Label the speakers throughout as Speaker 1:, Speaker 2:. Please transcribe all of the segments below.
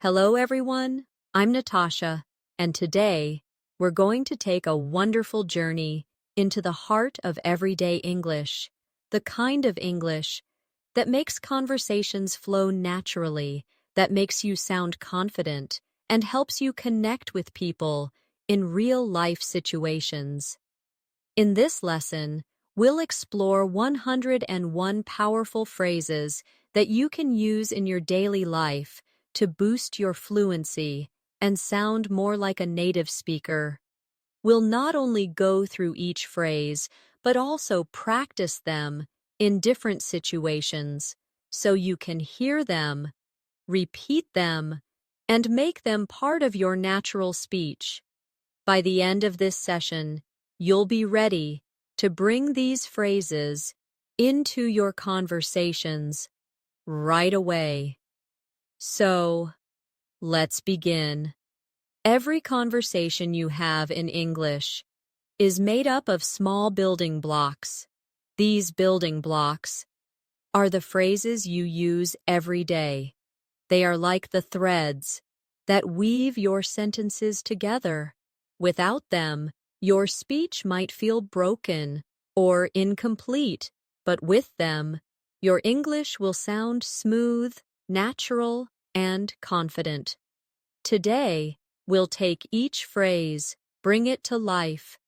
Speaker 1: Hello, everyone. I'm Natasha, and today we're going to take a wonderful journey into the heart of everyday English, the kind of English that makes conversations flow naturally, that makes you sound confident, and helps you connect with people in real-life situations. In this lesson, we'll explore 101 powerful phrases that you can use in your daily life to boost your fluency and sound more like a native speaker. We'll not only go through each phrase, but also practice them in different situations so you can hear them, repeat them, and make them part of your natural speech. By the end of this session, you'll be ready to bring these phrases into your conversations right away. So, let's begin. Every conversation you have in English is made up of small building blocks. These building blocks are the phrases you use every day. They are like the threads that weave your sentences together. Without them, your speech might feel broken or incomplete, but with them, your English will sound smooth, natural, and confident. Today, we'll take each phrase, bring it to life,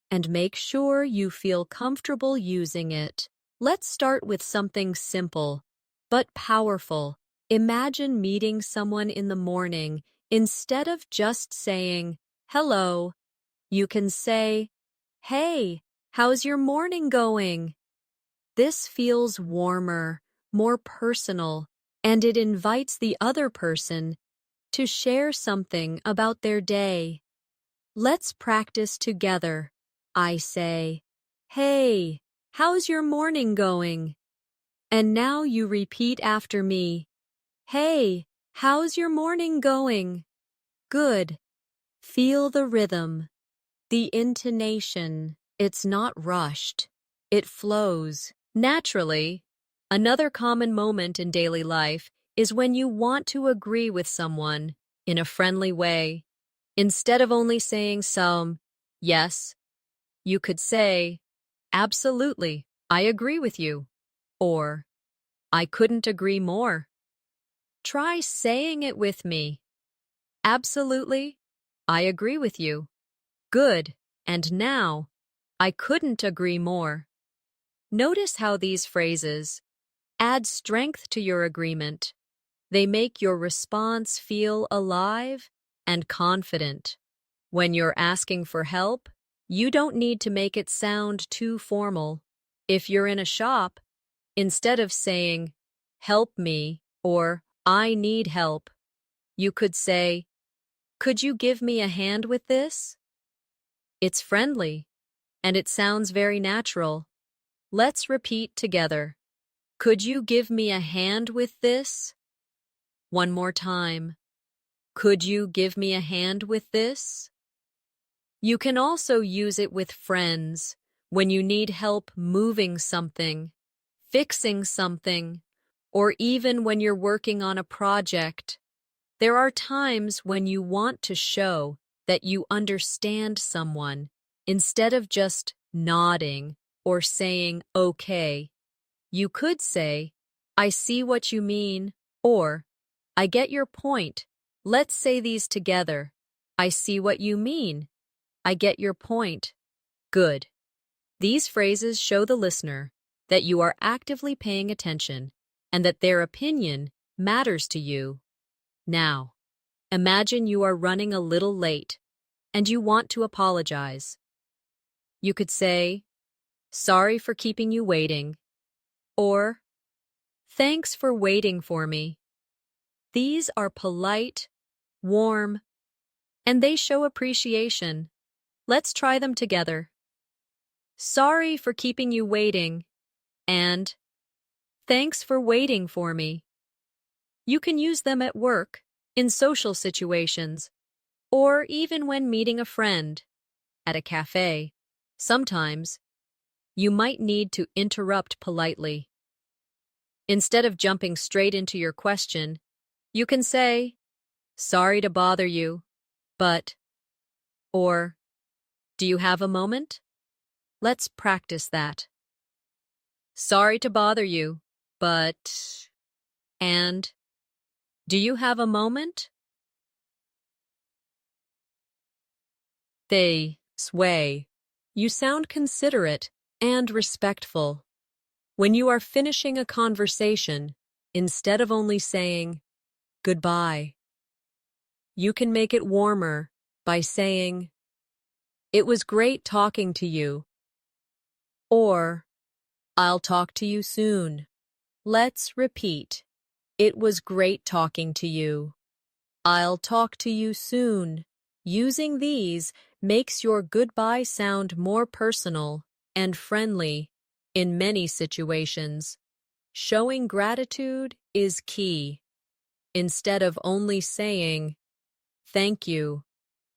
Speaker 1: and make sure you feel comfortable using it. Let's start with something simple, but powerful. Imagine meeting someone in the morning. Instead of just saying, "Hello," you can say, "Hey, how's your morning going?" This feels warmer, more personal, and it invites the other person to share something about their day. Let's practice together. I say, "Hey, how's your morning going?" And now you repeat after me, "Hey, how's your morning going?" Good. Feel the rhythm, the intonation. It's not rushed. It flows naturally. Another common moment in daily life is when you want to agree with someone in a friendly way. Instead of only saying some, "Yes," you could say, "Absolutely, I agree with you," or "I couldn't agree more." Try saying it with me. Absolutely, I agree with you. Good. And now, I couldn't agree more. Notice how these phrases add strength to your agreement. They make your response feel alive and confident. When you're asking for help, you don't need to make it sound too formal. If you're in a shop, instead of saying, "Help me," or "I need help," you could say, "Could you give me a hand with this?" It's friendly, and it sounds very natural. Let's repeat together. Could you give me a hand with this? One more time. Could you give me a hand with this? You can also use it with friends when you need help moving something, fixing something, or even when you're working on a project. There are times when you want to show that you understand someone instead of just nodding or saying okay. You could say, "I see what you mean," or "I get your point." Let's say these together. I see what you mean. I get your point. Good. These phrases show the listener that you are actively paying attention and that their opinion matters to you. Now, imagine you are running a little late and you want to apologize. You could say, "Sorry for keeping you waiting," or "Thanks for waiting for me." These are polite, warm, and they show appreciation. Let's try them together. Sorry for keeping you waiting, and thanks for waiting for me. You can use them at work, in social situations, or even when meeting a friend at a cafe. Sometimes, you might need to interrupt politely. Instead of jumping straight into your question, you can say, Sorry to bother you, but, or, do you have a moment? Let's practice that. Sorry to bother you, but, and, do you have a moment? They sway. You sound considerate and respectful. When you are finishing a conversation, instead of only saying goodbye, you can make it warmer by saying, "It was great talking to you," or "I'll talk to you soon." Let's repeat. It was great talking to you. I'll talk to you soon. Using these makes your goodbye sound more personal and friendly in many situations. Showing gratitude is key. Instead of only saying, "Thank you,"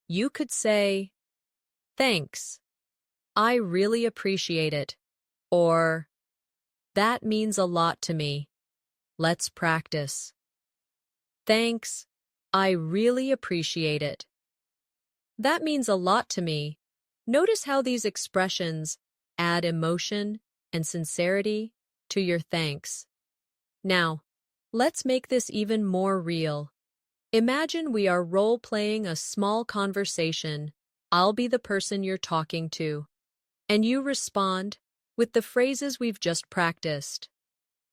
Speaker 1: you could say, "Thanks. I really appreciate it," or "That means a lot to me. Let's practice." Thanks. I really appreciate it. That means a lot to me. Notice how these expressions add emotion and sincerity to your thanks. Now, let's make this even more real. Imagine we are role-playing a small conversation. I'll be the person you're talking to, and you respond with the phrases we've just practiced.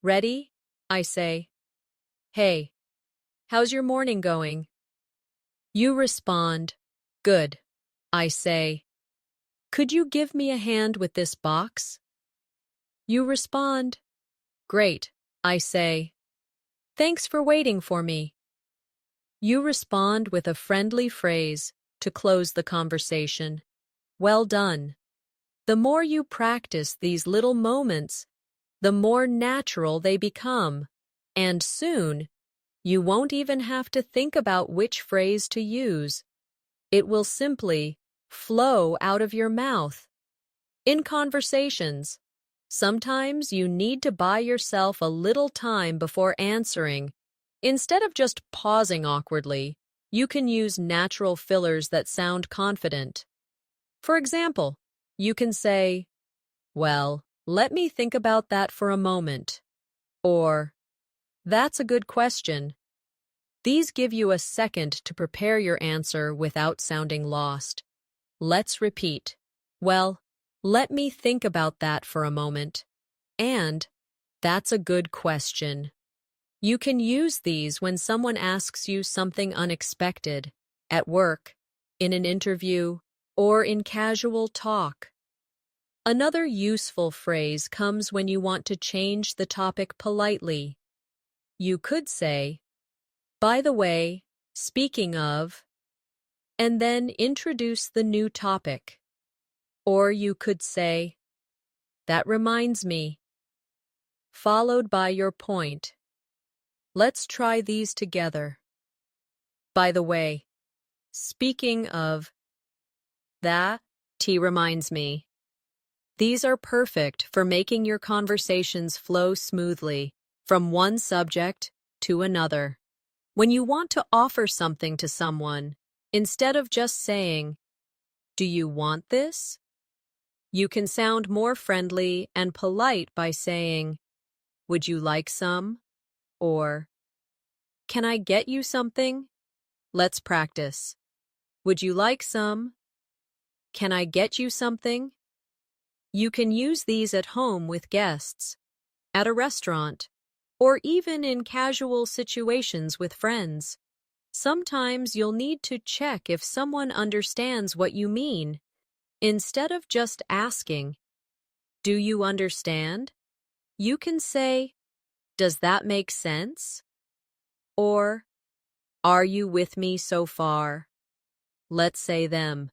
Speaker 1: Ready? I say, "Hey, how's your morning going?" You respond, "Good." I say, "Could you give me a hand with this box?" You respond, "Great." I say, "Thanks for waiting for me." You respond with a friendly phrase to close the conversation. Well done. The more you practice these little moments, the more natural they become, and soon, you won't even have to think about which phrase to use. It will simply flow out of your mouth. In conversations, sometimes you need to buy yourself a little time before answering. Instead of just pausing awkwardly, you can use natural fillers that sound confident. For example, you can say, "Well, let me think about that for a moment," or "That's a good question." These give you a second to prepare your answer without sounding lost. Let's repeat. "Well, let me think about that for a moment." And "That's a good question." You can use these when someone asks you something unexpected, at work, in an interview, or in casual talk. Another useful phrase comes when you want to change the topic politely. You could say, "By the way, speaking of," and then introduce the new topic. Or you could say, "That reminds me," followed by your point. Let's try these together. By the way, speaking of, that reminds me. These are perfect for making your conversations flow smoothly from one subject to another. When you want to offer something to someone, instead of just saying, "Do you want this?" you can sound more friendly and polite by saying, "Would you like some?" or "Can I get you something?" Let's practice. Would you like some? Can I get you something? You can use these at home with guests, at a restaurant, or even in casual situations with friends. Sometimes you'll need to check if someone understands what you mean. Instead of just asking, "Do you understand?" you can say, "Does that make sense?" Or, "Are you with me so far?" Let's say them.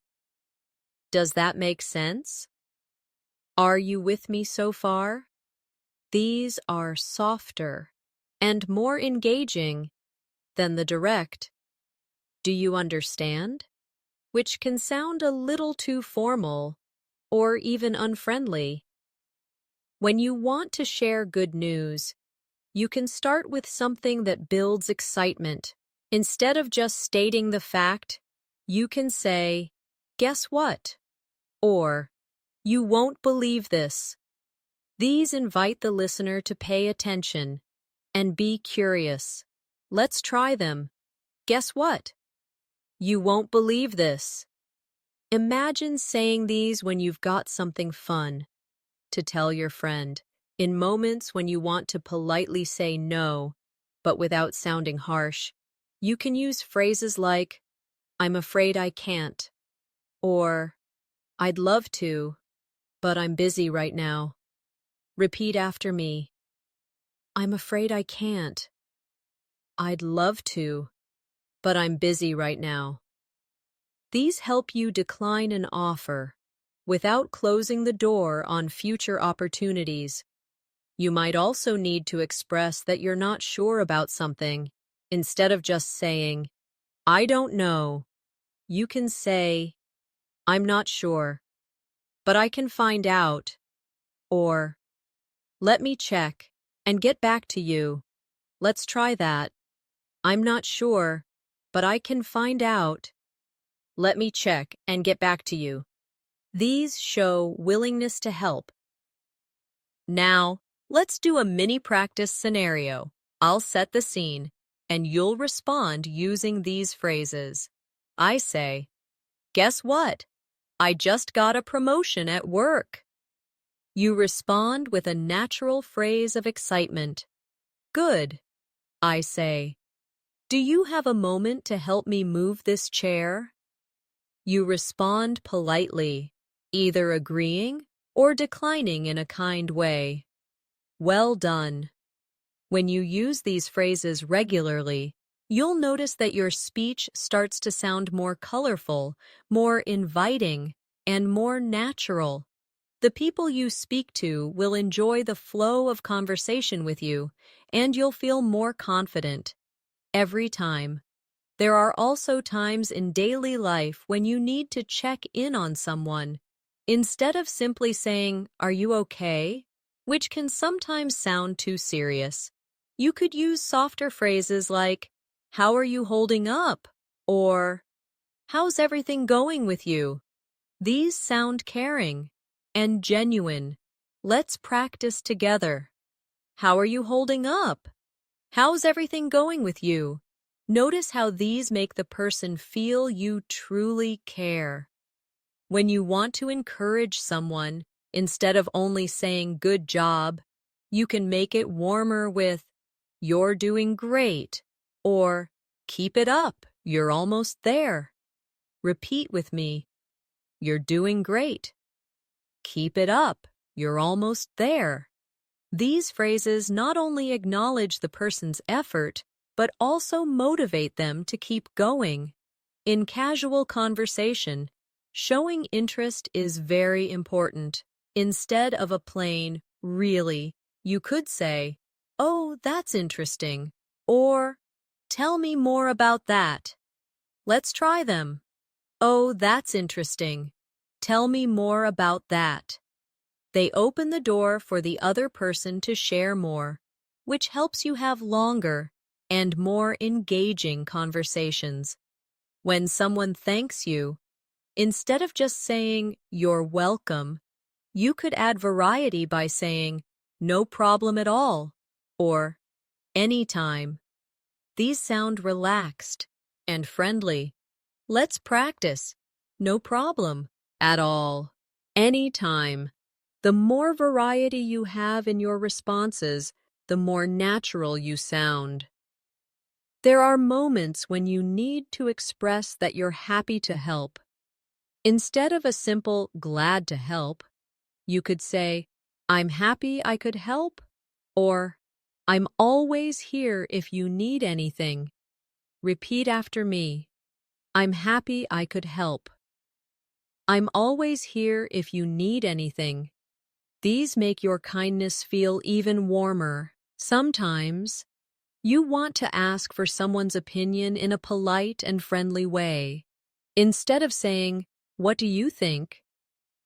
Speaker 1: Does that make sense? Are you with me so far? These are softer and more engaging than the direct, "Do you understand?" which can sound a little too formal or even unfriendly. When you want to share good news, you can start with something that builds excitement. Instead of just stating the fact, you can say, "Guess what?" or "You won't believe this." These invite the listener to pay attention and be curious. Let's try them. Guess what? You won't believe this. Imagine saying these when you've got something fun to tell your friend, in moments when you want to politely say no, but without sounding harsh. You can use phrases like, "I'm afraid I can't," or "I'd love to, but I'm busy right now." Repeat after me. "I'm afraid I can't. I'd love to, but I'm busy right now." These help you decline an offer without closing the door on future opportunities. You might also need to express that you're not sure about something. Instead of just saying, "I don't know," you can say, "I'm not sure, but I can find out," or "Let me check and get back to you." Let's try that. "I'm not sure, but I can find out. Let me check and get back to you." These show willingness to help. Now, let's do a mini practice scenario. I'll set the scene, and you'll respond using these phrases. I say, "Guess what? I just got a promotion at work." You respond with a natural phrase of excitement. "Good." I say, "Do you have a moment to help me move this chair?" You respond politely, either agreeing or declining in a kind way. Well done. When you use these phrases regularly, you'll notice that your speech starts to sound more colorful, more inviting, and more natural. The people you speak to will enjoy the flow of conversation with you, and you'll feel more confident every time. There are also times in daily life when you need to check in on someone. Instead of simply saying, "Are you okay?" which can sometimes sound too serious, you could use softer phrases like, "How are you holding up?" or "How's everything going with you?" These sound caring and genuine. Let's practice together. How are you holding up? How's everything going with you? Notice how these make the person feel you truly care. When you want to encourage someone, instead of only saying "good job," you can make it warmer with "You're doing great," or "Keep it up, you're almost there." Repeat with me. You're doing great. Keep it up, you're almost there. These phrases not only acknowledge the person's effort, but also motivate them to keep going. In casual conversation, showing interest is very important. Instead of a plain, "Really," you could say, "Oh, that's interesting," or "Tell me more about that." Let's try them. "Oh, that's interesting. Tell me more about that." They open the door for the other person to share more, which helps you have longer and more engaging conversations. When someone thanks you, instead of just saying, "You're welcome," you could add variety by saying, "No problem at all," or "Anytime." These sound relaxed and friendly. Let's practice. No problem. At all. Anytime. The more variety you have in your responses, the more natural you sound. There are moments when you need to express that you're happy to help. Instead of a simple "glad to help," you could say, "I'm happy I could help," or "I'm always here if you need anything." Repeat after me. I'm happy I could help. I'm always here if you need anything. These make your kindness feel even warmer. Sometimes, you want to ask for someone's opinion in a polite and friendly way. Instead of saying, "What do you think?"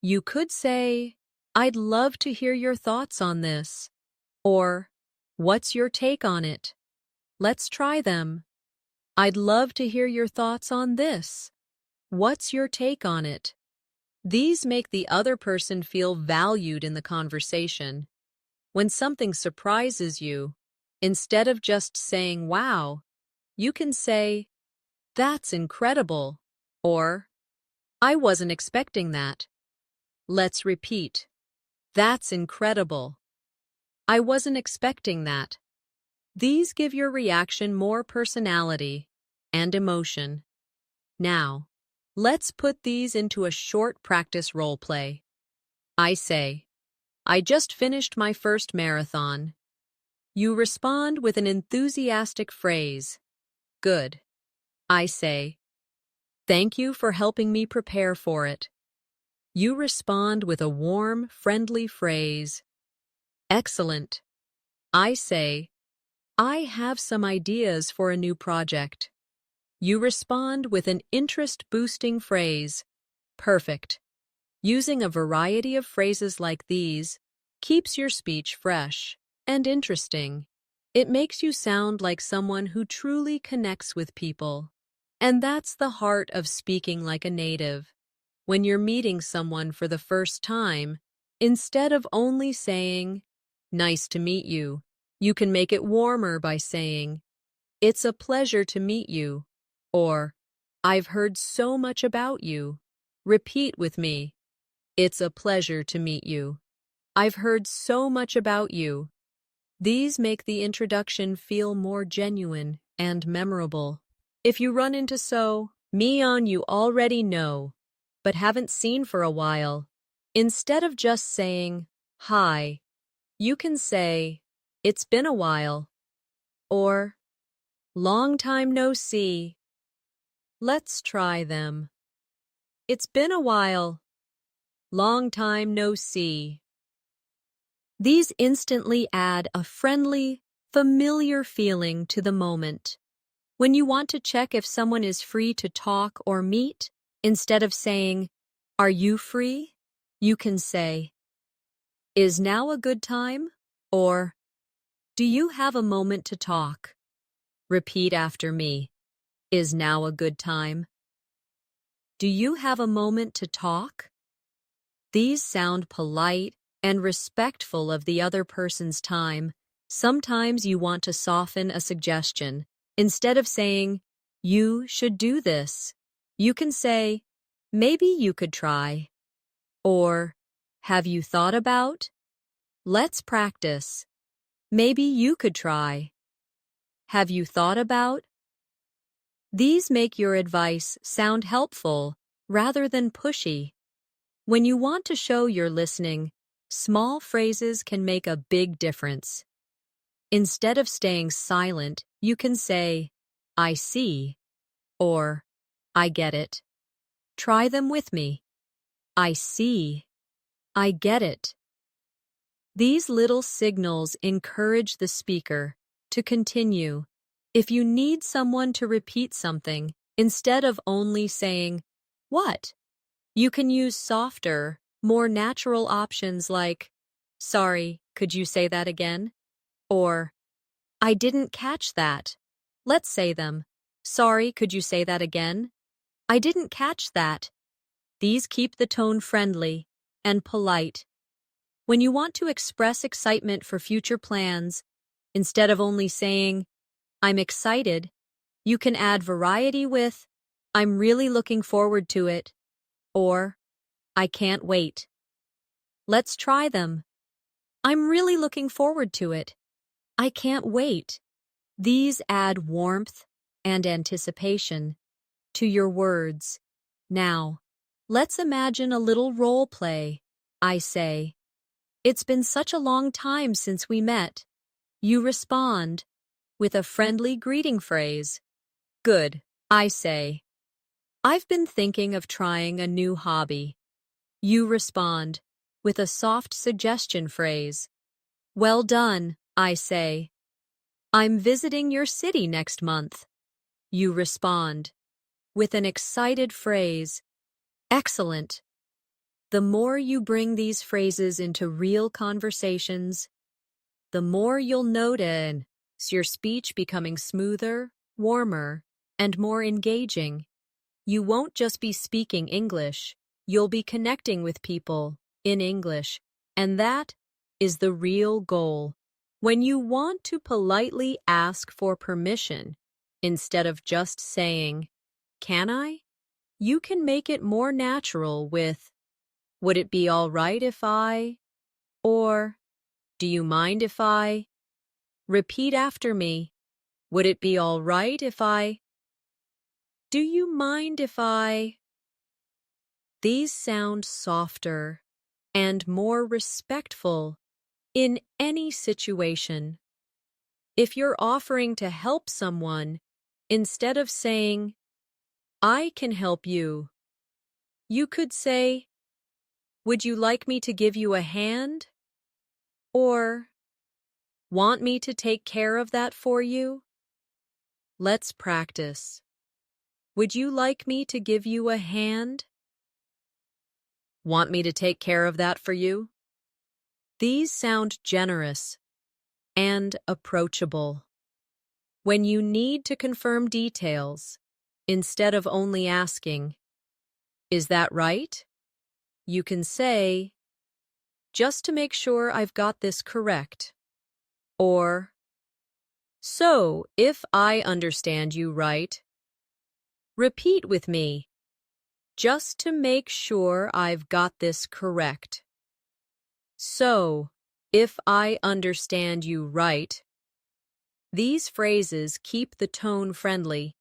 Speaker 1: you could say, "I'd love to hear your thoughts on this," or "What's your take on it?" Let's try them. I'd love to hear your thoughts on this. What's your take on it? These make the other person feel valued in the conversation. When something surprises you, instead of just saying, wow, you can say, that's incredible, or I wasn't expecting that. Let's repeat. That's incredible. I wasn't expecting that. These give your reaction more personality and emotion. Now, let's put these into a short practice role play. I say, I just finished my first marathon. You respond with an enthusiastic phrase. Good. I say, thank you for helping me prepare for it. You respond with a warm, friendly phrase. Excellent. I say, I have some ideas for a new project. You respond with an interest-boosting phrase. Perfect. Using a variety of phrases like these keeps your speech fresh and interesting. It makes you sound like someone who truly connects with people. And that's the heart of speaking like a native. When you're meeting someone for the first time, instead of only saying, nice to meet you, you can make it warmer by saying, it's a pleasure to meet you, or I've heard so much about you. Repeat with me. It's a pleasure to meet you. I've heard so much about you. These make the introduction feel more genuine and memorable. If you run into me you already know, but haven't seen for a while, instead of just saying, hi, you can say, it's been a while, or long time no see. Let's try them. It's been a while. Long time no see. These instantly add a friendly, familiar feeling to the moment. When you want to check if someone is free to talk or meet, instead of saying, are you free? You can say, is now a good time? Or, do you have a moment to talk? Repeat after me. Is now a good time? Do you have a moment to talk? These sound polite and respectful of the other person's time. Sometimes you want to soften a suggestion. Instead of saying, you should do this, you can say, maybe you could try. Or, have you thought about? Let's practice. Maybe you could try. Have you thought about? These make your advice sound helpful rather than pushy. When you want to show you're listening, small phrases can make a big difference. Instead of staying silent, you can say, I see, or I get it. Try them with me. I see. I get it. These little signals encourage the speaker to continue. If you need someone to repeat something, instead of only saying, what? You can use softer, more natural options like, sorry, could you say that again? Or, I didn't catch that. Let's say them. Sorry, could you say that again? I didn't catch that. These keep the tone friendly and polite. When you want to express excitement for future plans, instead of only saying, I'm excited, you can add variety with, I'm really looking forward to it, or, I can't wait. Let's try them. I'm really looking forward to it. I can't wait. These add warmth and anticipation to your words. Now, let's imagine a little role play. I say, it's been such a long time since we met. You respond with a friendly greeting phrase. Good, I say. I've been thinking of trying a new hobby. You respond with a soft suggestion phrase. Well done, I say. I'm visiting your city next month. You respond with an excited phrase. Excellent. The more you bring these phrases into real conversations, the more you'll notice your speech becoming smoother, warmer, and more engaging. You won't just be speaking English, you'll be connecting with people in English, and that is the real goal. When you want to politely ask for permission, instead of just saying, "Can I?" you can make it more natural with, "Would it be all right if I?" or, "Do you mind if I?" Repeat after me. Would it be all right if I? Do you mind if I? These sound softer and more respectful in any situation. If you're offering to help someone, instead of saying, "I can help you," you could say, "Would you like me to give you a hand?" Or, "Want me to take care of that for you?" Let's practice. Would you like me to give you a hand? Want me to take care of that for you? These sound generous and approachable. When you need to confirm details, instead of only asking, "Is that right?" you can say, "Just to make sure I've got this correct." Or, "So, if I understand you right," repeat with me, "Just to make sure I've got this correct." So, if I understand you right. These phrases keep the tone friendly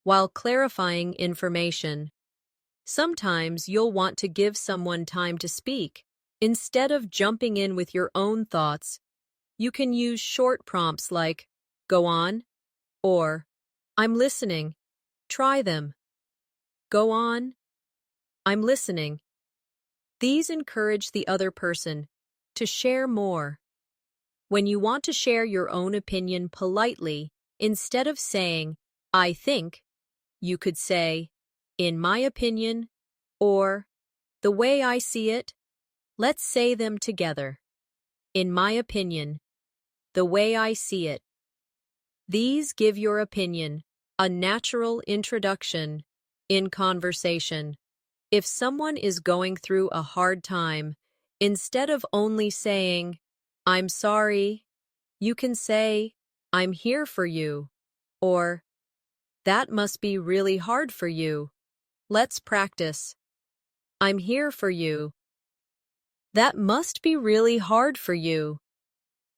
Speaker 1: while clarifying information. Sometimes you'll want to give someone time to speak. Instead of jumping in with your own thoughts, you can use short prompts like, "Go on," or "I'm listening." Try them. Go on. I'm listening. These encourage the other person to share more. When you want to share your own opinion politely, instead of saying, "I think," you could say, "In my opinion," or "The way I see it." Let's say them together. In my opinion, the way I see it. These give your opinion a natural introduction in conversation. If someone is going through a hard time, instead of only saying, "I'm sorry," you can say, "I'm here for you," or "That must be really hard for you." Let's practice. I'm here for you. That must be really hard for you.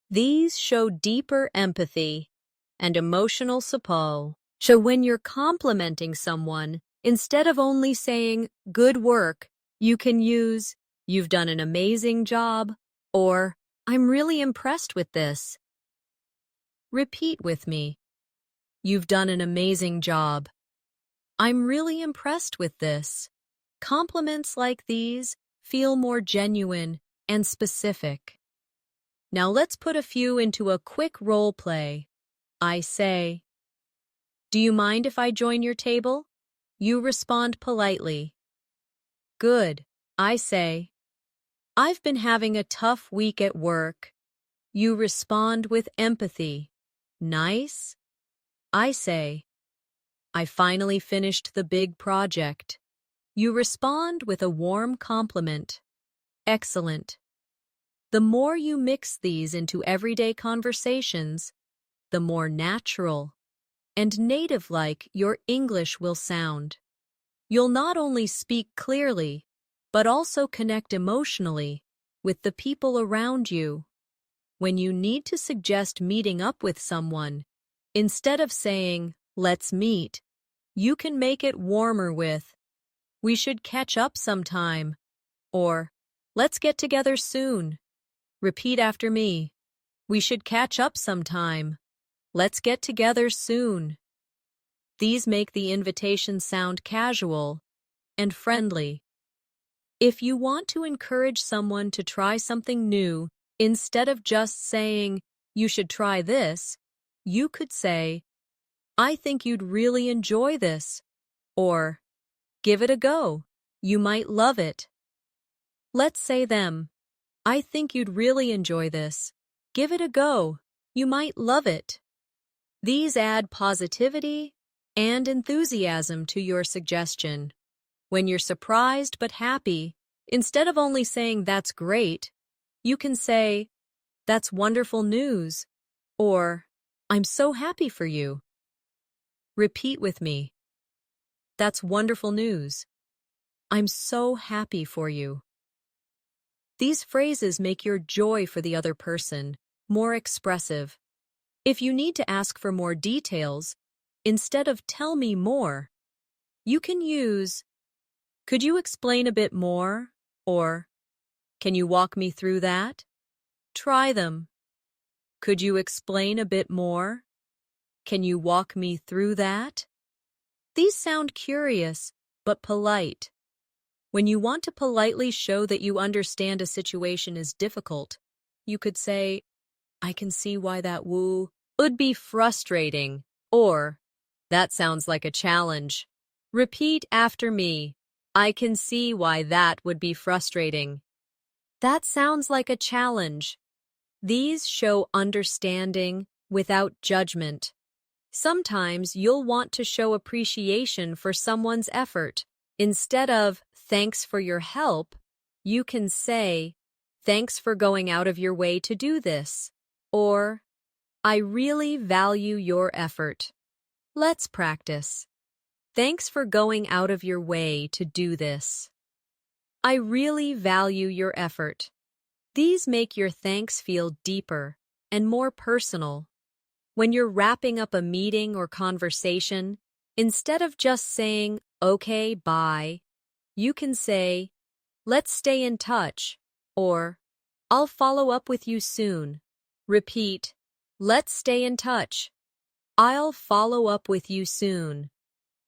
Speaker 1: These show deeper empathy and emotional support. So when you're complimenting someone, instead of only saying, "Good work," you can use, "You've done an amazing job," or "I'm really impressed with this." Repeat with me. You've done an amazing job. I'm really impressed with this. Compliments like these feel more genuine and specific. Now let's put a few into a quick role play. I say, "Do you mind if I join your table?" You respond politely. Good. I say, "I've been having a tough week at work." You respond with empathy. Nice. I say, "I finally finished the big project." You respond with a warm compliment. Excellent. The more you mix these into everyday conversations, the more natural and native-like your English will sound. You'll not only speak clearly, but also connect emotionally with the people around you. When you need to suggest meeting up with someone, instead of saying, "Let's meet," you can make it warmer with, "We should catch up sometime," or "Let's get together soon." Repeat after me. We should catch up sometime. Let's get together soon. These make the invitation sound casual and friendly. If you want to encourage someone to try something new, instead of just saying, "You should try this," you could say, "I think you'd really enjoy this," or "Give it a go. You might love it." Let's say them. I think you'd really enjoy this. Give it a go. You might love it. These add positivity and enthusiasm to your suggestion. When you're surprised but happy, instead of only saying that's great, you can say, that's wonderful news, or I'm so happy for you. Repeat with me. That's wonderful news. I'm so happy for you. These phrases make your joy for the other person more expressive. If you need to ask for more details, instead of tell me more, you can use, could you explain a bit more? Or, can you walk me through that? Try them. Could you explain a bit more? Can you walk me through that? These sound curious, but polite. When you want to politely show that you understand a situation is difficult, you could say, I can see why that would be frustrating, or, that sounds like a challenge. Repeat after me. I can see why that would be frustrating. That sounds like a challenge. These show understanding without judgment. Sometimes you'll want to show appreciation for someone's effort. Instead of, thanks for your help, you can say, thanks for going out of your way to do this. Or, I really value your effort. Let's practice. Thanks for going out of your way to do this. I really value your effort. These make your thanks feel deeper and more personal. When you're wrapping up a meeting or conversation, instead of just saying, okay, bye, you can say, let's stay in touch, or I'll follow up with you soon. Repeat, let's stay in touch. I'll follow up with you soon.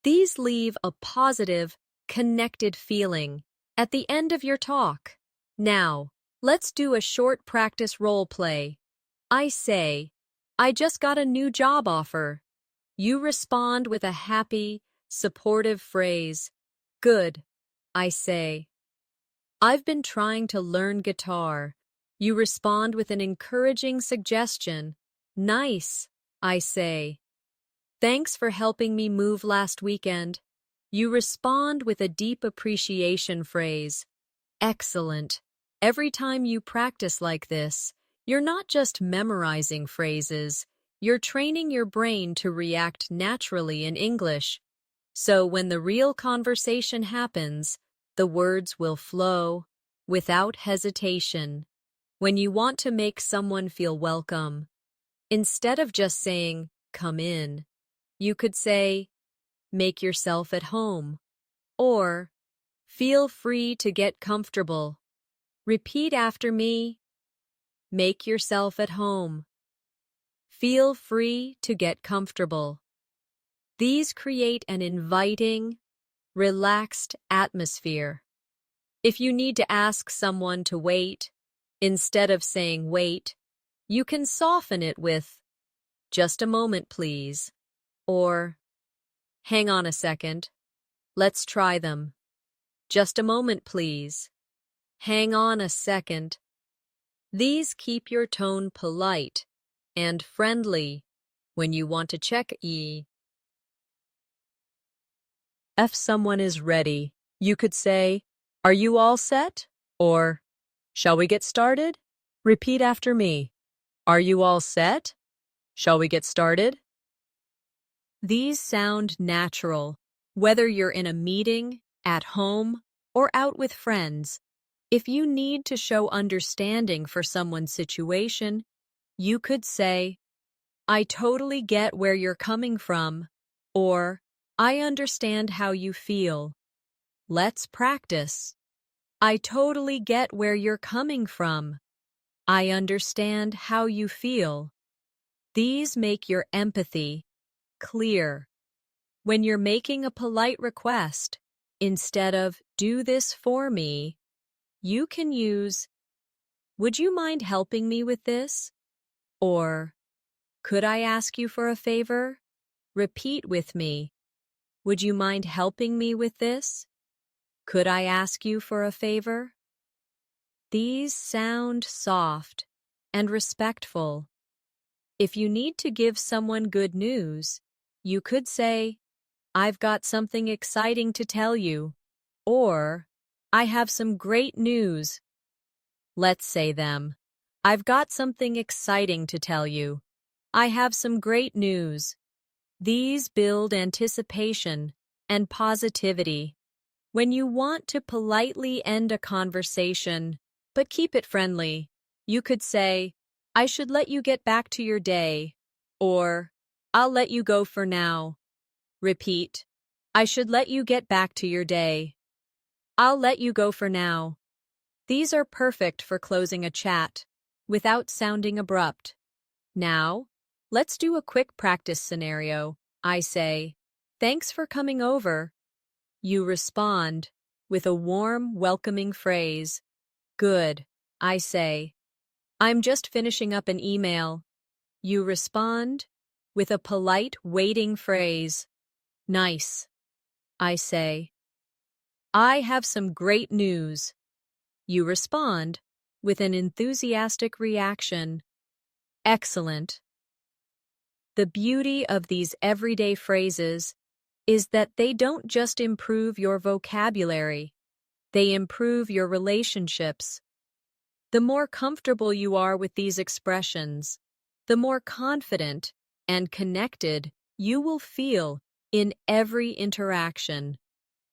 Speaker 1: These leave a positive, connected feeling at the end of your talk. Now, let's do a short practice role play. I say, I just got a new job offer. You respond with a happy, supportive phrase. Good, I say. I've been trying to learn guitar. You respond with an encouraging suggestion. Nice, I say. Thanks for helping me move last weekend. You respond with a deep appreciation phrase. Excellent. Every time you practice like this, you're not just memorizing phrases, you're training your brain to react naturally in English. So when the real conversation happens, the words will flow without hesitation. When you want to make someone feel welcome, instead of just saying, come in, you could say, make yourself at home, or feel free to get comfortable. Repeat after me. Make yourself at home. Feel free to get comfortable. These create an inviting, relaxed atmosphere. If you need to ask someone to wait, instead of saying wait, you can soften it with, just a moment, please, or hang on a second. Let's try them. Just a moment, please. Hang on a second. These keep your tone polite and friendly when you want to check if someone is ready. You could say, are you all set? Or, shall we get started? Repeat after me. Are you all set? Shall we get started? These sound natural, whether you're in a meeting, at home, or out with friends. If you need to show understanding for someone's situation, you could say, I totally get where you're coming from, or I understand how you feel. Let's practice. I totally get where you're coming from. I understand how you feel. These make your empathy clear. When you're making a polite request, instead of do this for me, you can use, would you mind helping me with this? Or, could I ask you for a favor? Repeat with me. Would you mind helping me with this? Could I ask you for a favor? These sound soft and respectful. If you need to give someone good news, you could say, I've got something exciting to tell you. Or, I have some great news. Let's say them. I've got something exciting to tell you. I have some great news. These build anticipation and positivity. When you want to politely end a conversation, but keep it friendly, you could say, I should let you get back to your day, or I'll let you go for now. Repeat, I should let you get back to your day. I'll let you go for now. These are perfect for closing a chat without sounding abrupt. Now, let's do a quick practice scenario. I say, thanks for coming over. You respond with a warm, welcoming phrase. Good, I say. I'm just finishing up an email. You respond with a polite, waiting phrase. Nice, I say. I have some great news. You respond with an enthusiastic reaction. Excellent. The beauty of these everyday phrases is that they don't just improve your vocabulary, they improve your relationships. The more comfortable you are with these expressions, the more confident and connected you will feel in every interaction.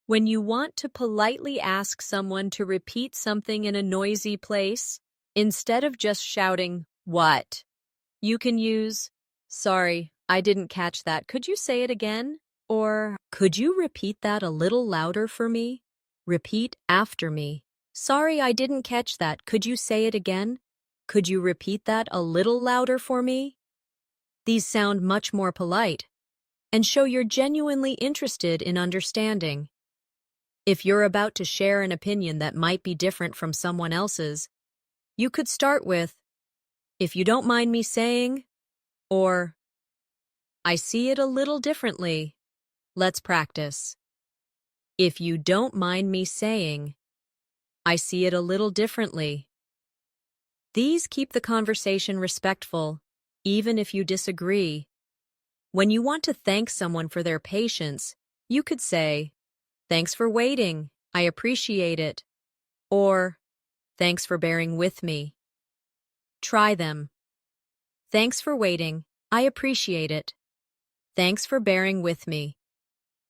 Speaker 1: When you want to politely ask someone to repeat something in a noisy place, instead of just shouting, "What?" you can use, "Sorry, I didn't catch that. Could you say it again?" Or, "Could you repeat that a little louder for me?" Repeat after me. "Sorry, I didn't catch that. Could you say it again? Could you repeat that a little louder for me?" These sound much more polite and show you're genuinely interested in understanding. If you're about to share an opinion that might be different from someone else's, you could start with, "If you don't mind me saying," or, "I see it a little differently." Let's practice. If you don't mind me saying, I see it a little differently. These keep the conversation respectful, even if you disagree. When you want to thank someone for their patience, you could say, "Thanks for waiting. I appreciate it." Or, "Thanks for bearing with me." Try them. Thanks for waiting. I appreciate it. Thanks for bearing with me.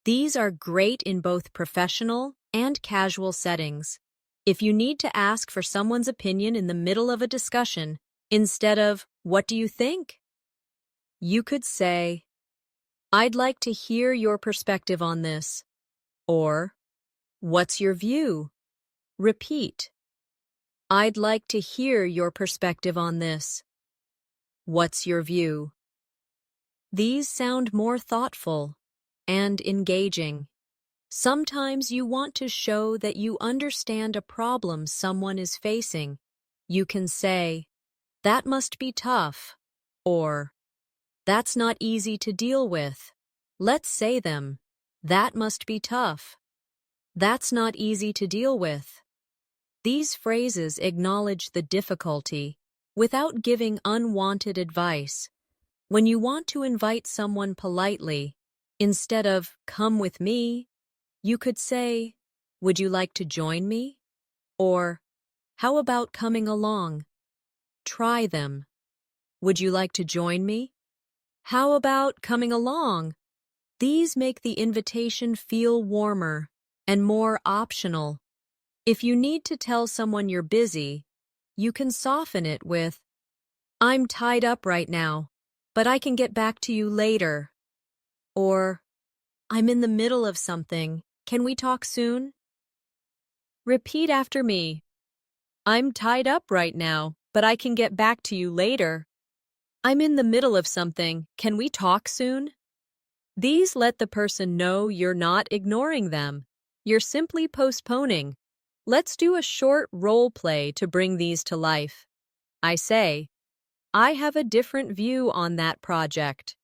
Speaker 1: These are great in both professional and casual settings. If you need to ask for someone's opinion in the middle of a discussion, instead of, "What do you think?" you could say, "I'd like to hear your perspective on this." Or, "What's your view?" Repeat, "I'd like to hear your perspective on this." What's your view? These sound more thoughtful and engaging. Sometimes you want to show that you understand a problem someone is facing. You can say, "That must be tough," or, "That's not easy to deal with." Let's say them. That must be tough. That's not easy to deal with. These phrases acknowledge the difficulty without giving unwanted advice. When you want to invite someone politely, instead of, "Come with me," you could say, "Would you like to join me?" Or, "How about coming along?" Try them. Would you like to join me? How about coming along? These make the invitation feel warmer and more optional. If you need to tell someone you're busy, you can soften it with, "I'm tied up right now, but I can get back to you later." Or, "I'm in the middle of something. Can we talk soon?" Repeat after me. "I'm tied up right now, but I can get back to you later." "I'm in the middle of something. Can we talk soon?" These let the person know you're not ignoring them. You're simply postponing. Let's do a short role play to bring these to life. I say, "I have a different view on that project."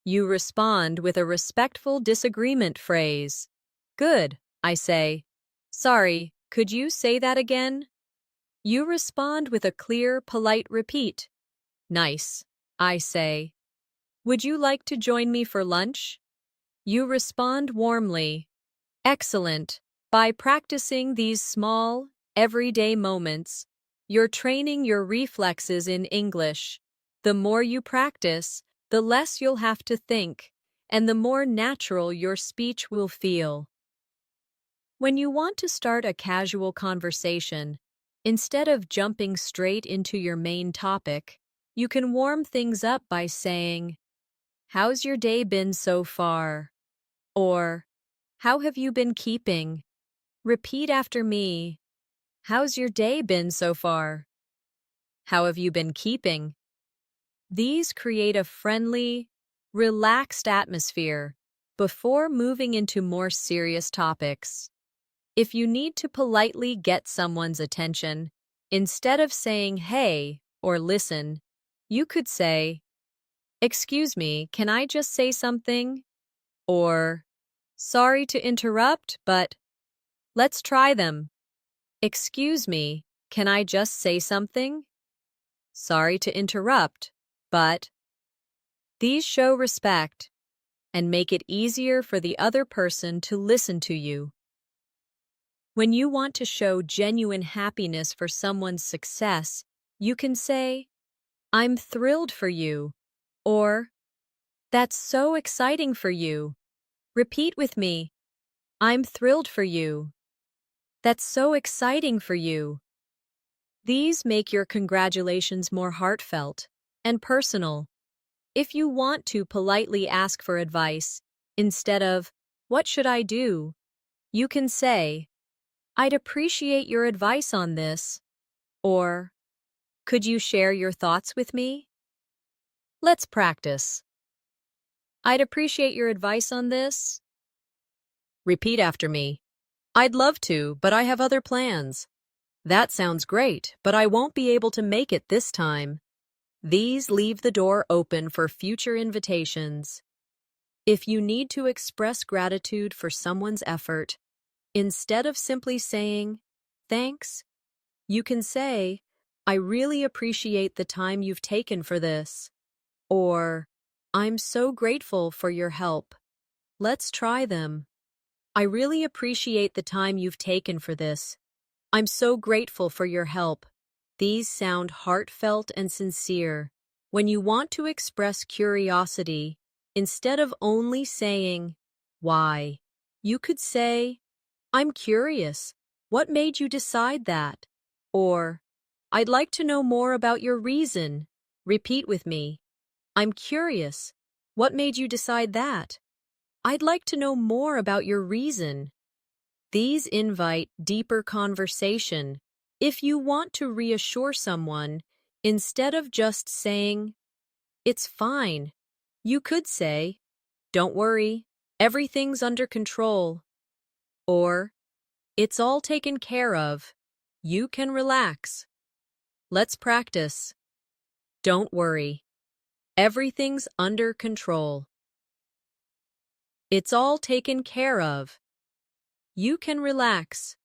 Speaker 1: You respond with a respectful disagreement phrase. "Good," I say. "Sorry, could you say that again?" You respond with a clear, polite repeat. "Nice," I say. "Would you like to join me for lunch?" You respond warmly. Excellent. By practicing these small, everyday moments, you're training your reflexes in English. The more you practice, the less you'll have to think, and the more natural your speech will feel. When you want to start a casual conversation, instead of jumping straight into your main topic, you can warm things up by saying, "How's your day been so far?" Or, "How have you been keeping?" Repeat after me. How's your day been so far? How have you been keeping? These create a friendly, relaxed atmosphere before moving into more serious topics. If you need to politely get someone's attention, instead of saying hey or listen, you could say, "Excuse me, can I just say something?" Or, "Sorry to interrupt, but let's try them." "Excuse me, can I just say something?" "Sorry to interrupt, but..." These show respect and make it easier for the other person to listen to you. When you want to show genuine happiness for someone's success, you can say, "I'm thrilled for you," or "That's so exciting for you." Repeat with me, "I'm thrilled for you." "That's so exciting for you." These make your congratulations more heartfelt and personal. If you want to politely ask for advice, instead of, "What should I do?" you can say, "I'd appreciate your advice on this," or "Could you share your thoughts with me?" Let's practice. "I'd appreciate your advice on this." Repeat after me. "I'd love to, but I have other plans." "That sounds great, but I won't be able to make it this time." These leave the door open for future invitations. If you need to express gratitude for someone's effort, instead of simply saying, "Thanks," you can say, "I really appreciate the time you've taken for this," or "I'm so grateful for your help." Let's try them. "I really appreciate the time you've taken for this. I'm so grateful for your help." These sound heartfelt and sincere. When you want to express curiosity, instead of only saying, "Why?" you could say, "I'm curious. What made you decide that?" Or, "I'd like to know more about your reason." Repeat with me. "I'm curious. What made you decide that?" "I'd like to know more about your reason." These invite deeper conversation. If you want to reassure someone, instead of just saying, "It's fine," you could say, "Don't worry, everything's under control." Or, "It's all taken care of. You can relax." Let's practice. Don't worry, everything's under control. It's all taken care of. You can relax.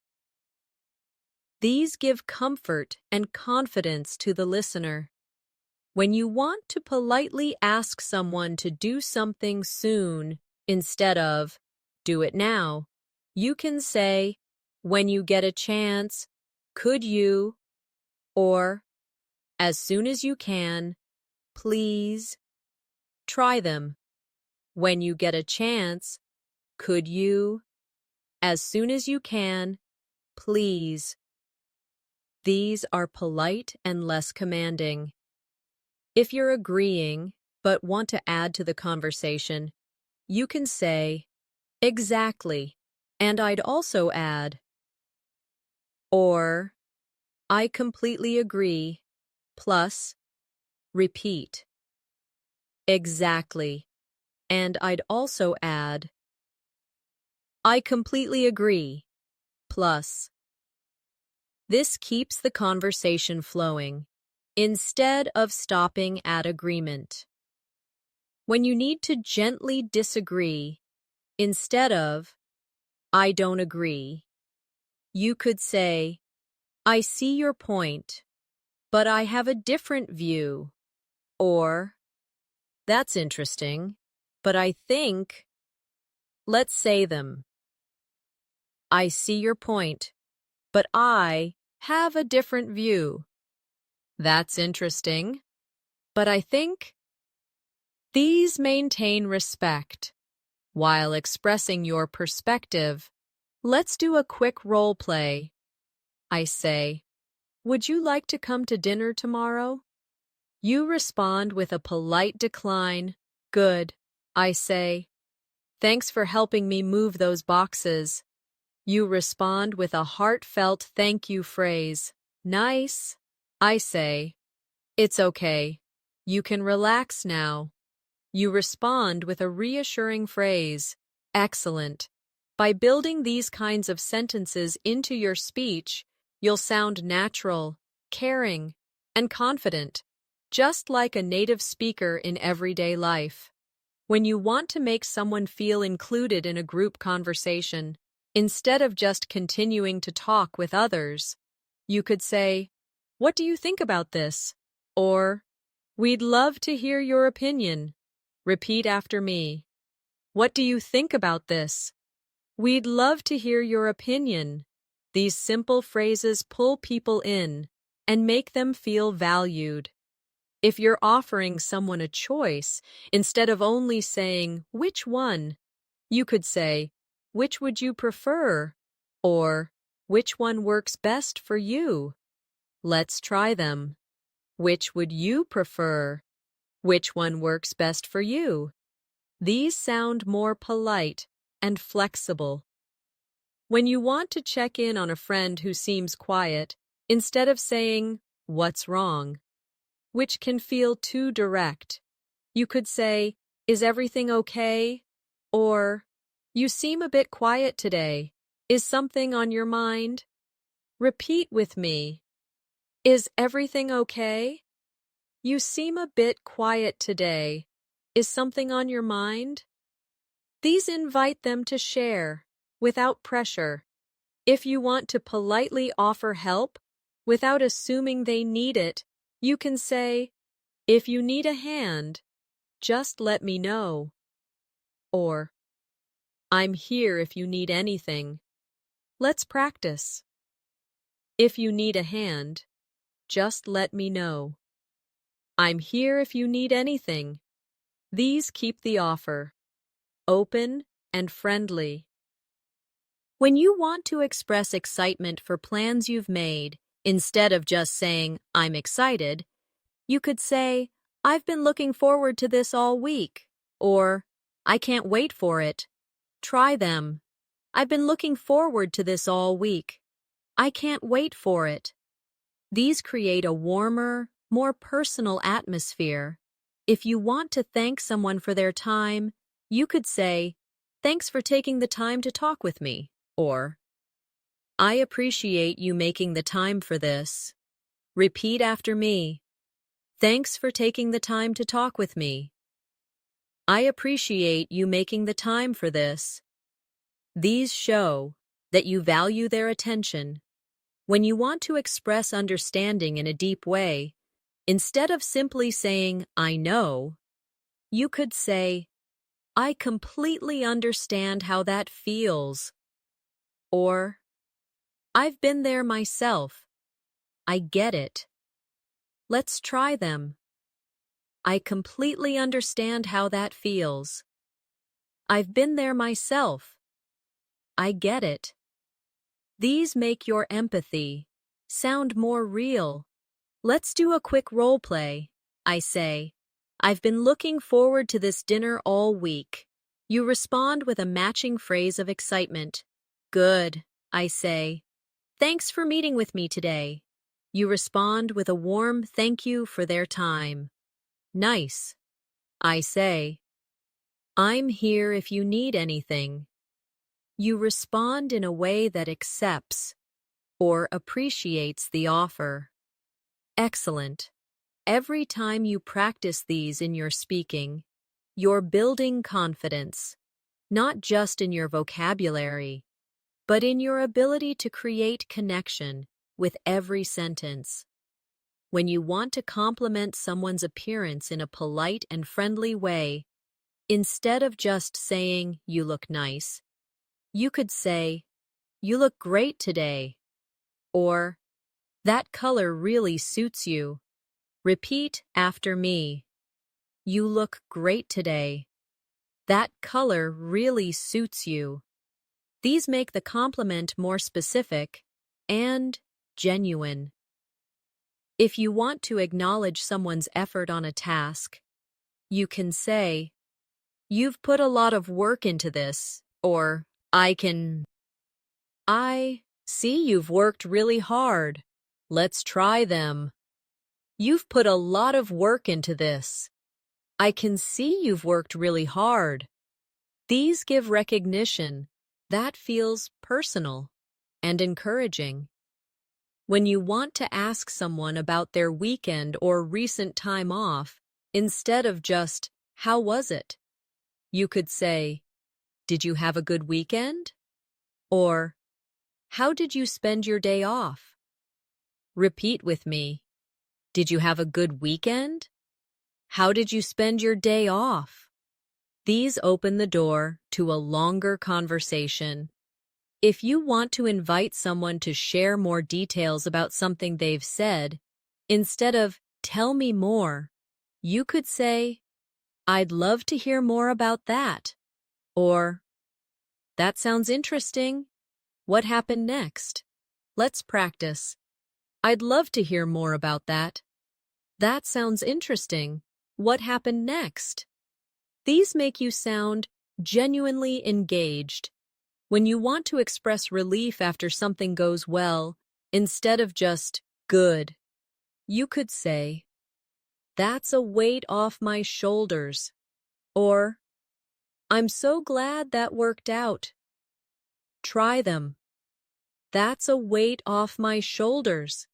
Speaker 1: These give comfort and confidence to the listener. When you want to politely ask someone to do something soon, instead of, "Do it now," you can say, "When you get a chance, could you?" Or, "As soon as you can, please." Try them. When you get a chance, could you? As soon as you can, please. These are polite and less commanding. If you're agreeing, but want to add to the conversation, you can say, "Exactly, and I'd also add," or "I completely agree," plus, repeat. "Exactly, and I'd also add," "I completely agree," plus. This keeps the conversation flowing, instead of stopping at agreement. When you need to gently disagree, instead of, "I don't agree," you could say, "I see your point, but I have a different view." Or, "That's interesting, but I think..." Let's say them. I see your point, but I have a different view. That's interesting, but I think these maintain respect. While expressing your perspective, let's do a quick role play. I say, would you like to come to dinner tomorrow? You respond with a polite decline. Good. I say, thanks for helping me move those boxes. You respond with a heartfelt thank you phrase. Nice. I say, it's okay. You can relax now. You respond with a reassuring phrase. Excellent. By building these kinds of sentences into your speech, you'll sound natural, caring, and confident, just like a native speaker in everyday life. When you want to make someone feel included in a group conversation, instead of just continuing to talk with others, you could say, "What do you think about this?" Or, "We'd love to hear your opinion." Repeat after me. What do you think about this? We'd love to hear your opinion. These simple phrases pull people in and make them feel valued. If you're offering someone a choice, instead of only saying, "Which one?" you could say, "Which would you prefer?" Or, "Which one works best for you?" Let's try them. Which would you prefer? Which one works best for you? These sound more polite and flexible. When you want to check in on a friend who seems quiet, instead of saying, "What's wrong?" which can feel too direct, you could say, "Is everything okay?" Or, "You seem a bit quiet today. Is something on your mind?" Repeat with me. Is everything okay? You seem a bit quiet today. Is something on your mind? These invite them to share, without pressure. If you want to politely offer help, without assuming they need it, you can say, "If you need a hand, just let me know." Or, "I'm here if you need anything." Let's practice. If you need a hand, just let me know. I'm here if you need anything. These keep the offer open and friendly. When you want to express excitement for plans you've made, instead of just saying, "I'm excited," you could say, "I've been looking forward to this all week," or, "I can't wait for it." Try them. I've been looking forward to this all week. I can't wait for it. These create a warmer, more personal atmosphere. If you want to thank someone for their time, you could say, "Thanks for taking the time to talk with me," or, "I appreciate you making the time for this." Repeat after me. Thanks for taking the time to talk with me. I appreciate you making the time for this. These show that you value their attention. When you want to express understanding in a deep way, instead of simply saying, "I know," you could say, "I completely understand how that feels." Or, "I've been there myself. I get it." Let's try them. I completely understand how that feels. I've been there myself. I get it. These make your empathy sound more real. Let's do a quick role play. I say, "I've been looking forward to this dinner all week." You respond with a matching phrase of excitement. Good. I say, "Thanks for meeting with me today." You respond with a warm thank you for their time. Nice. I say, "I'm here if you need anything." You respond in a way that accepts or appreciates the offer. Excellent. Every time you practice these in your speaking, you're building confidence, not just in your vocabulary, but in your ability to create connection with every sentence. When you want to compliment someone's appearance in a polite and friendly way, Instead of just saying, "You look nice," you could say, "You look great today," or "That color really suits you." Repeat after me. You look great today. That color really suits you. These make the compliment more specific and genuine. If you want to acknowledge someone's effort on a task, you can say, "You've put a lot of work into this," or I see you've worked really hard. Let's try them. You've put a lot of work into this. I can see you've worked really hard. These give recognition that feels personal and encouraging. When you want to ask someone about their weekend or recent time off, instead of just, "How was it?" you could say, "Did you have a good weekend?" Or, "How did you spend your day off?" Repeat with me. Did you have a good weekend? How did you spend your day off? These open the door to a longer conversation. If you want to invite someone to share more details about something they've said, instead of "Tell me more," you could say, "I'd love to hear more about that." Or, "That sounds interesting. What happened next?" Let's practice. I'd love to hear more about that. That sounds interesting. What happened next? These make you sound genuinely engaged. When you want to express relief after something goes well, instead of just "good," you could say, "That's a weight off my shoulders." Or, "I'm so glad that worked out." Try them. That's a weight off my shoulders.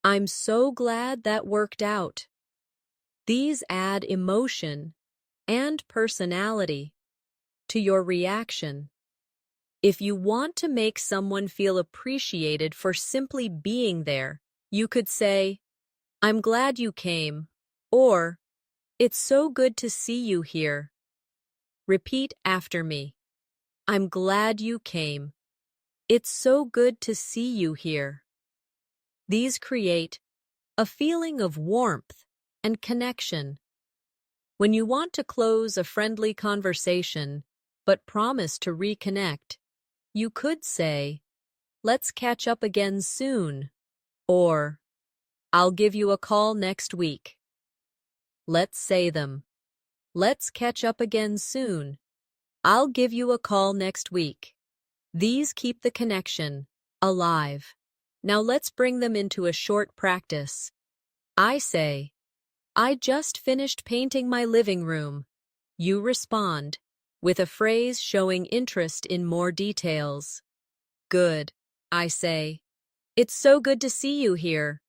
Speaker 1: I'm so glad that worked out. These add emotion and personality to your reaction. If you want to make someone feel appreciated for simply being there, you could say, "I'm glad you came," or "It's so good to see you here." Repeat after me. I'm glad you came. It's so good to see you here. These create a feeling of warmth and connection. When you want to close a friendly conversation but promise to reconnect, you could say, "Let's catch up again soon," or "I'll give you a call next week." Let's say them. Let's catch up again soon. I'll give you a call next week. These keep the connection alive. Now let's bring them into a short practice. I say, "I just finished painting my living room." You respond with a phrase showing interest in more details. "Good," I say. "It's so good to see you here."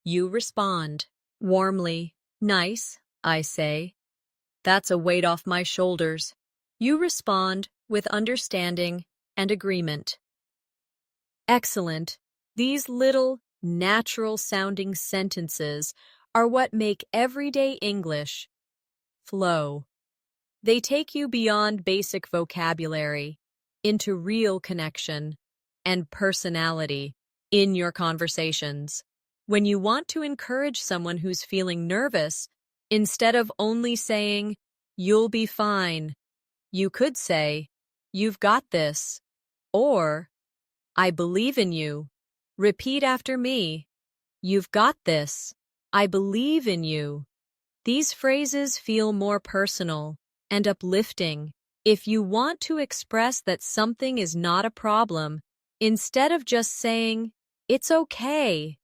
Speaker 1: You respond warmly. "Nice," I say. "That's a weight off my shoulders." You respond with understanding and agreement. Excellent. These little, natural-sounding sentences are what make everyday English flow. They take you beyond basic vocabulary into real connection and personality in your conversations. When you want to encourage someone who's feeling nervous, instead of only saying, "You'll be fine," you could say, "You've got this," or "I believe in you." Repeat after me. You've got this. I believe in you. These phrases feel more personal and uplifting. If you want to express that something is not a problem, instead of just saying, "It's okay,"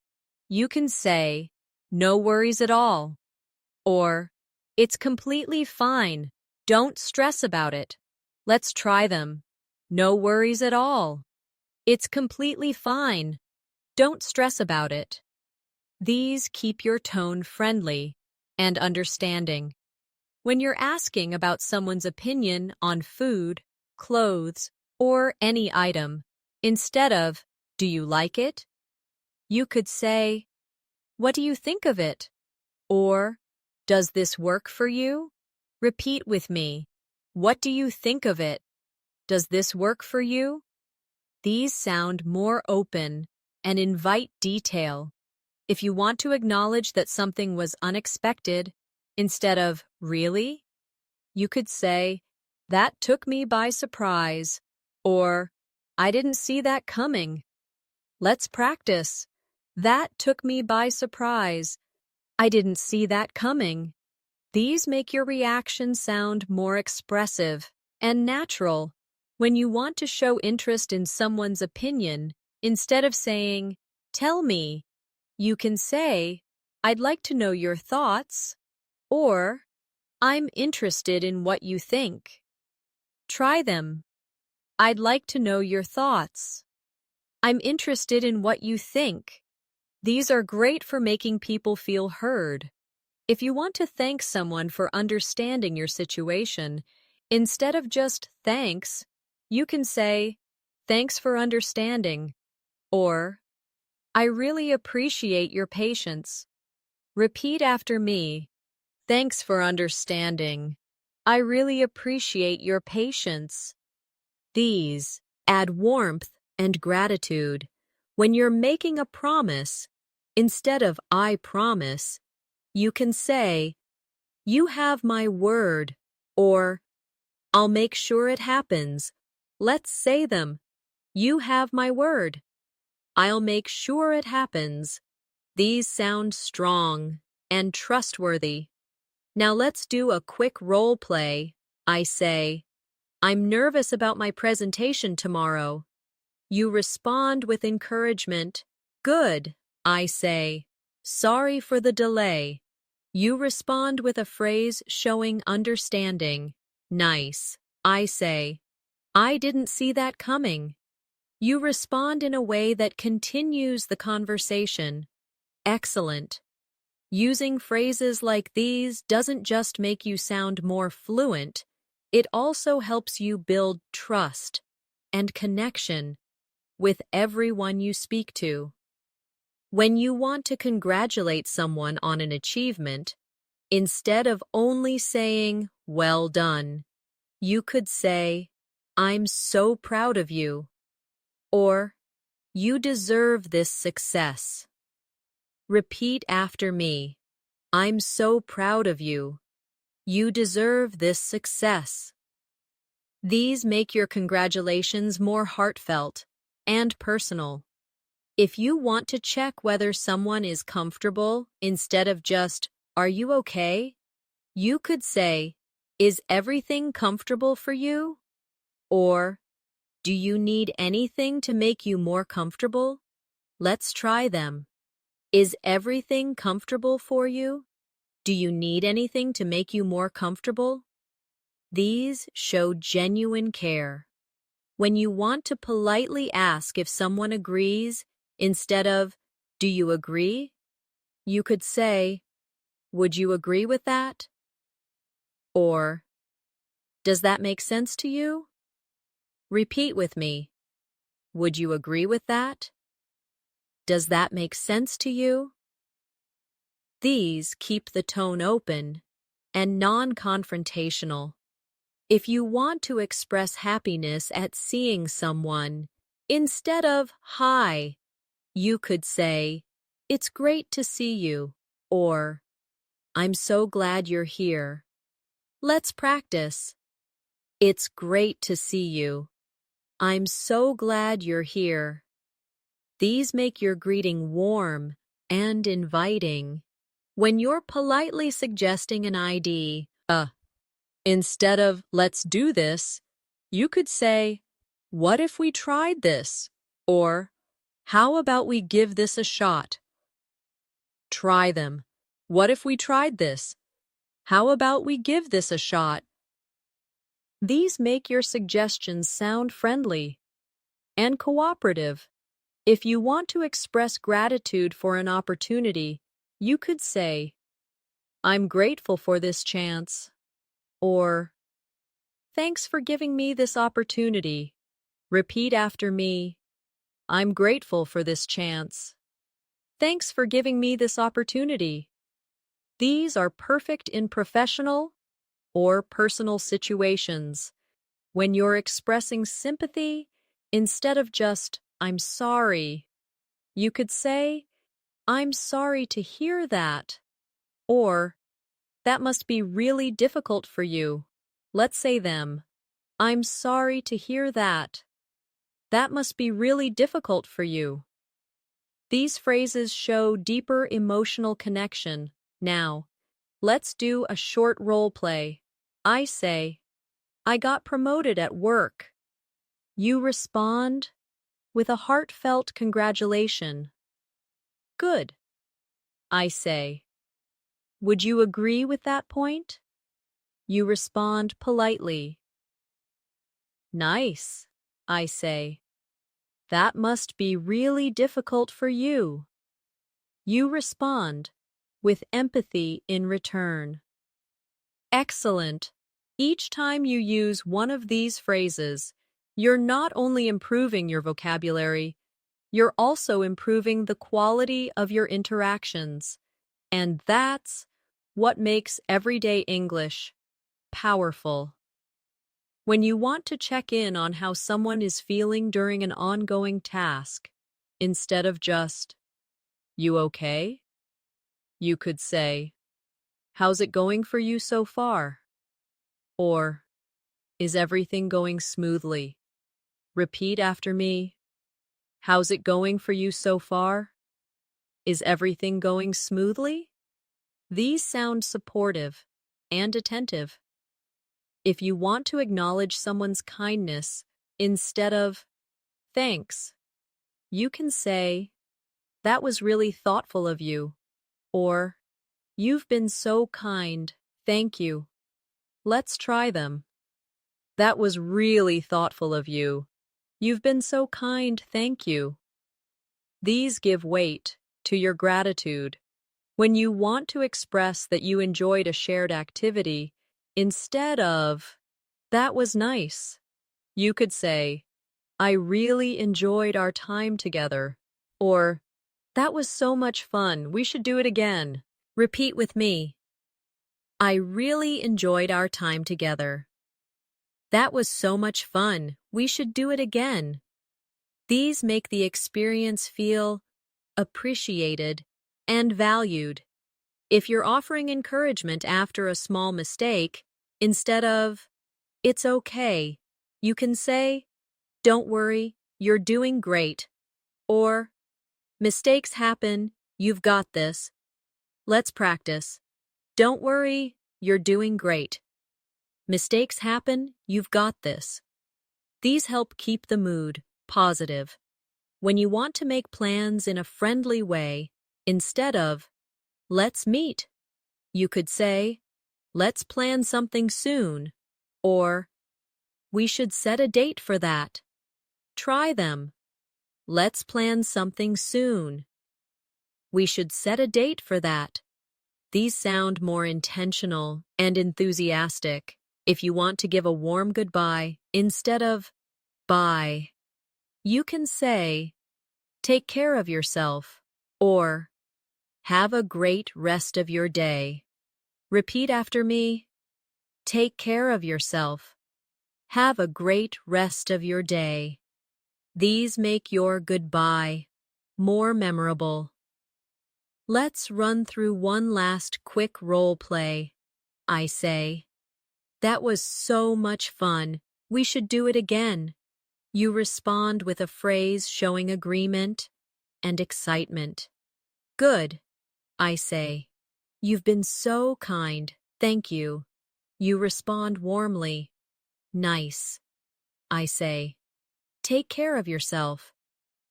Speaker 1: you can say, "No worries at all," or "It's completely fine. Don't stress about it." Let's try them. No worries at all. It's completely fine. Don't stress about it. These keep your tone friendly and understanding. When you're asking about someone's opinion on food, clothes, or any item, instead of, "Do you like it?" you could say, "What do you think of it?" or "Does this work for you?" Repeat with me. What do you think of it? Does this work for you? These sound more open and invite detail. If you want to acknowledge that something was unexpected, instead of really, you could say, that took me by surprise, or I didn't see that coming. Let's practice. That took me by surprise. I didn't see that coming. These make your reaction sound more expressive and natural. When you want to show interest in someone's opinion, instead of saying, tell me, you can say, I'd like to know your thoughts, or I'm interested in what you think. Try them. I'd like to know your thoughts. I'm interested in what you think. These are great for making people feel heard. If you want to thank someone for understanding your situation, instead of just thanks, you can say, thanks for understanding, or I really appreciate your patience. Repeat after me. Thanks for understanding. I really appreciate your patience. These add warmth and gratitude. When you're making a promise, instead of I promise, you can say, you have my word, or I'll make sure it happens. Let's say them. You have my word. I'll make sure it happens. These sound strong and trustworthy. Now let's do a quick role play. I say, I'm nervous about my presentation tomorrow. You respond with encouragement. Good, I say. Sorry for the delay. You respond with a phrase showing understanding. Nice, I say. I didn't see that coming. You respond in a way that continues the conversation. Excellent. Using phrases like these doesn't just make you sound more fluent, it also helps you build trust and connection with everyone you speak to. When you want to congratulate someone on an achievement, instead of only saying, well done, you could say, I'm so proud of you, or you deserve this success. Repeat after me. I'm so proud of you. You deserve this success. These make your congratulations more heartfelt and personal. If you want to check whether someone is comfortable instead of just, are you okay? You could say, is everything comfortable for you? Or, do you need anything to make you more comfortable? Let's try them. Is everything comfortable for you? Do you need anything to make you more comfortable? These show genuine care. When you want to politely ask if someone agrees, instead of, do you agree? You could say, would you agree with that? Or, does that make sense to you? Repeat with me. Would you agree with that? Does that make sense to you? These keep the tone open and non-confrontational. If you want to express happiness at seeing someone, instead of hi, you could say, it's great to see you, or I'm so glad you're here. Let's practice. It's great to see you. I'm so glad you're here. These make your greeting warm and inviting. When you're politely suggesting an ID, instead of let's do this, you could say, what if we tried this? Or, how about we give this a shot? Try them. What if we tried this? How about we give this a shot? These make your suggestions sound friendly and cooperative. If you want to express gratitude for an opportunity, you could say, I'm grateful for this chance, or thanks for giving me this opportunity. Repeat after me. I'm grateful for this chance. Thanks for giving me this opportunity. These are perfect in professional or personal situations. When you're expressing sympathy, instead of just, I'm sorry, you could say, I'm sorry to hear that, or that must be really difficult for you. Let's say them. I'm sorry to hear that. That must be really difficult for you. These phrases show deeper emotional connection. Now, let's do a short role play. I say, I got promoted at work. You respond with a heartfelt congratulation. Good. I say, would you agree with that point? You respond politely. Nice. I say, that must be really difficult for you. You respond with empathy in return. Excellent. Each time you use one of these phrases, you're not only improving your vocabulary, you're also improving the quality of your interactions. And that's what makes everyday English powerful. When you want to check in on how someone is feeling during an ongoing task, instead of just, you okay? You could say, how's it going for you so far? Or, is everything going smoothly? Repeat after me. How's it going for you so far? Is everything going smoothly? These sound supportive and attentive. If you want to acknowledge someone's kindness instead of, thanks, you can say, that was really thoughtful of you, or, you've been so kind, thank you. Let's try them. That was really thoughtful of you. You've been so kind, thank you. These give weight to your gratitude. When you want to express that you enjoyed a shared activity, instead of, that was nice, you could say, I really enjoyed our time together, or, that was so much fun, we should do it again. Repeat with me. I really enjoyed our time together. That was so much fun, we should do it again. These make the experience feel appreciated and valued. If you're offering encouragement after a small mistake, instead of, it's okay, you can say, don't worry, you're doing great, or, mistakes happen, you've got this. Let's practice. Don't worry, you're doing great. Mistakes happen, you've got this. These help keep the mood positive. When you want to make plans in a friendly way, instead of, let's meet, you could say, let's plan something soon, or, we should set a date for that. Try them. Let's plan something soon. We should set a date for that. These sound more intentional and enthusiastic. If you want to give a warm goodbye instead of bye, you can say, take care of yourself, or have a great rest of your day. Repeat after me. Take care of yourself. Have a great rest of your day. These make your goodbye more memorable. Let's run through one last quick role play. I say, that was so much fun. We should do it again. You respond with a phrase showing agreement and excitement. Good, I say. You've been so kind. Thank you. You respond warmly. Nice, I say. Take care of yourself.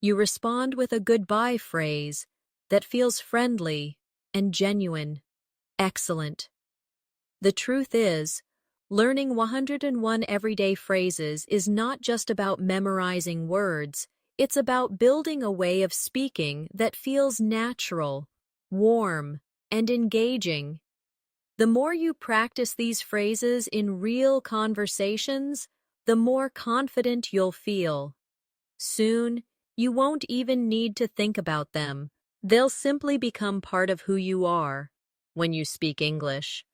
Speaker 1: You respond with a goodbye phrase that feels friendly and genuine. Excellent. The truth is, learning 101 everyday phrases is not just about memorizing words, it's about building a way of speaking that feels natural, warm, and engaging. The more you practice these phrases in real conversations, the more confident you'll feel. Soon, you won't even need to think about them. They'll simply become part of who you are when you speak English.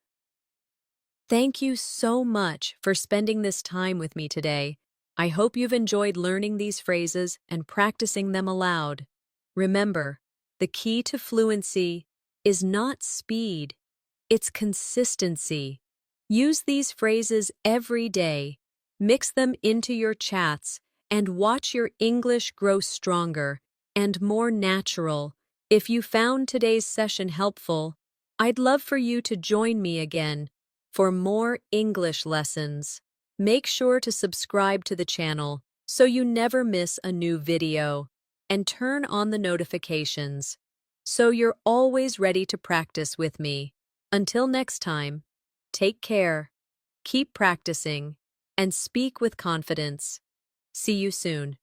Speaker 1: Thank you so much for spending this time with me today. I hope you've enjoyed learning these phrases and practicing them aloud. Remember, the key to fluency is not speed, it's consistency. Use these phrases every day, mix them into your chats, and watch your English grow stronger and more natural. If you found today's session helpful, I'd love for you to join me again for more English lessons. Make sure to subscribe to the channel so you never miss a new video, and turn on the notifications so you're always ready to practice with me. Until next time, take care, keep practicing, and speak with confidence. See you soon.